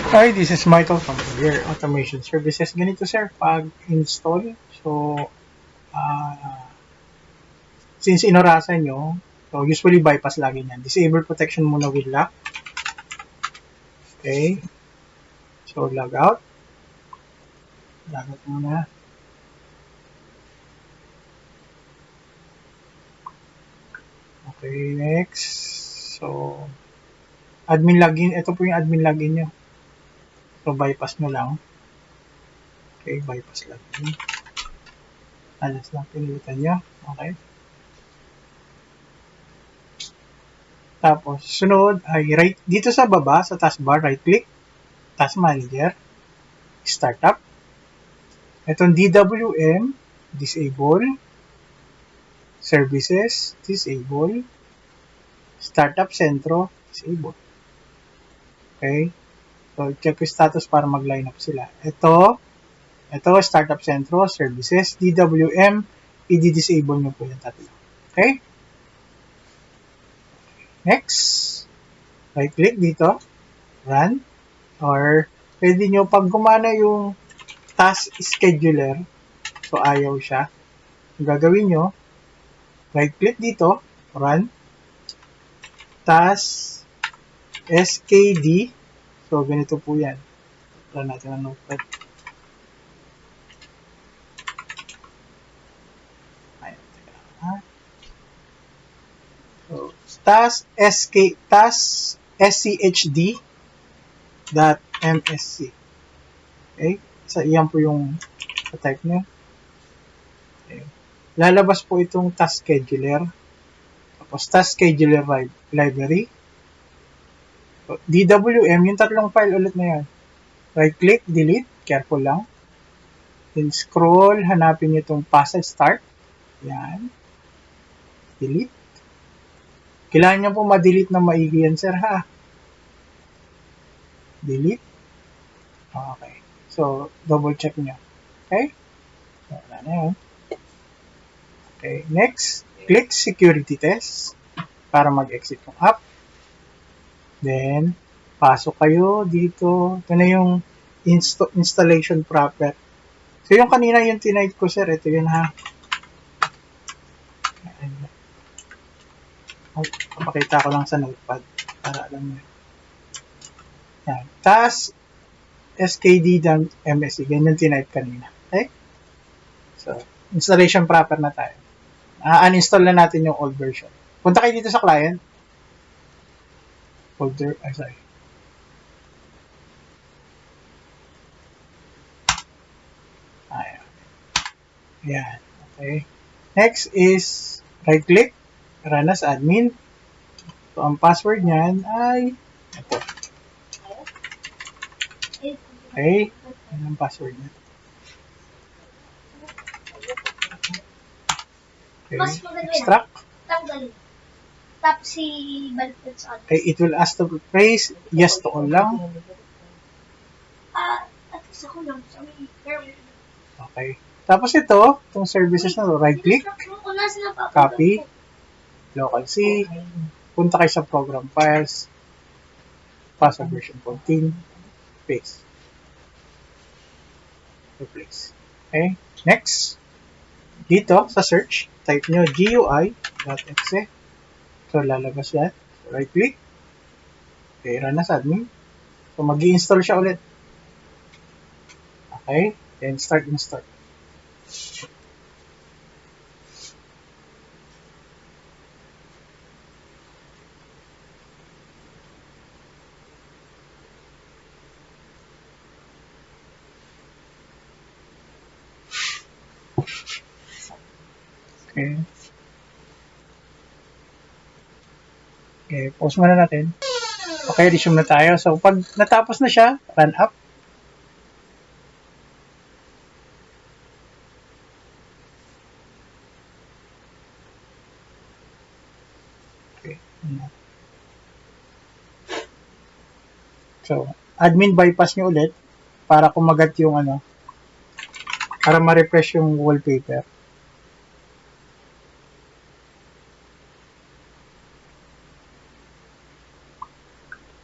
Hi, this is Michael from Career Automation Services. Ganito sir, pag-install, so uh, since inorasan nyo, so usually bypass lagi yan. Disable protection muna with lock. Okay, so log out. Log out muna. Okay, next. So, admin login. Ito po yung admin login nyo. So, bypass nyo lang. Okay, bypass login. Alas lang pinilitan nyo. Okay. Tapos, sunod ay right, dito sa baba, sa taskbar, right click, task manager, startup. Itong DWM, disable, services, disable, startup sentro, disable. Okay? So, check yung status para mag-line up sila. Ito, startup sentro, services, DWM, i-disable nyo po yung tatlo. Okay? Next, right click dito, run, or pwede nyo, pag gumana yung task scheduler, so ayaw siya, yung gagawin nyo, right click dito, run, task SKD. So, ganito po yan. Tara natin ang notepad. Ayan, teka lang, ha? So, task SCHD dot MSC. Okay? So, iyan po yung type nyo. Okay. Lalabas po itong task scheduler. Tapos, task scheduler library. So, DWM, yung tatlong file ulit na yan. Right click, delete. Careful lang. Then scroll, hanapin nyo itong passage start. Yan. Delete. Kailangan nyo po ma-delete na maigi yan, sir, ha? Delete. Okay. So, double check nyo. Okay? So, wala na yun. Okay. Next, click security test para mag-exit yung app. Then, pasok kayo dito. Ito na yung installation proper. So, yung kanina yung tinipe ko, sir. Ito yun, ha? Papakita ko lang sa notepad para alam nyo. Yan. Task skd.msc. Ganyan tinipe kanina. Okay? So, installation proper na tayo. Uninstall na natin yung old version. Punta kayo dito sa client. Folder, sorry. Ayan. Ayan. Okay. Next is right click, run as admin. So, ang password niyan ay ito. Okay. Yan ang password niya. Okay. Extract. Tap si baliktad sa address. Okay. It will ask to replace yes to all lang. At isa ko lang. Okay. Tapos ito, itong services na to, right click, copy, local C, punta kayo sa program files, password version 14, paste, replace. Okay, next, dito sa search, type nyo GUI.exe, so lalabas yan, so, right click, okay, run as admin, so mag-i-install siya ulit. Okay, then start install. Okay. Okay, pause muna natin. Okay, resume na tayo. So, pag natapos na siya, run up. Okay. So, admin bypass nyo ulit para kumagat yung para ma-refresh yung wallpaper.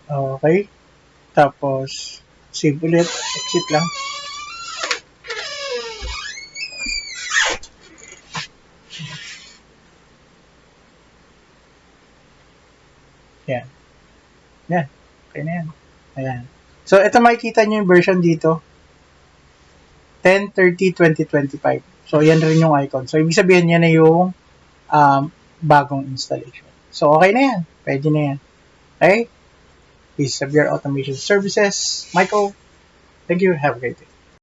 Okay. Tapos, Save ulit. Exit lang. Yan. Yan. Okay na yan. Ayan. So, ito makikita nyo yung version dito. 10/30/2025. So, yan rin yung icon. So, ibig sabihin yan na yung bagong installation. So, okay na yan. Pwede na yan. Okay? This is Xavier Automation Services. Michael, thank you. Have a great day.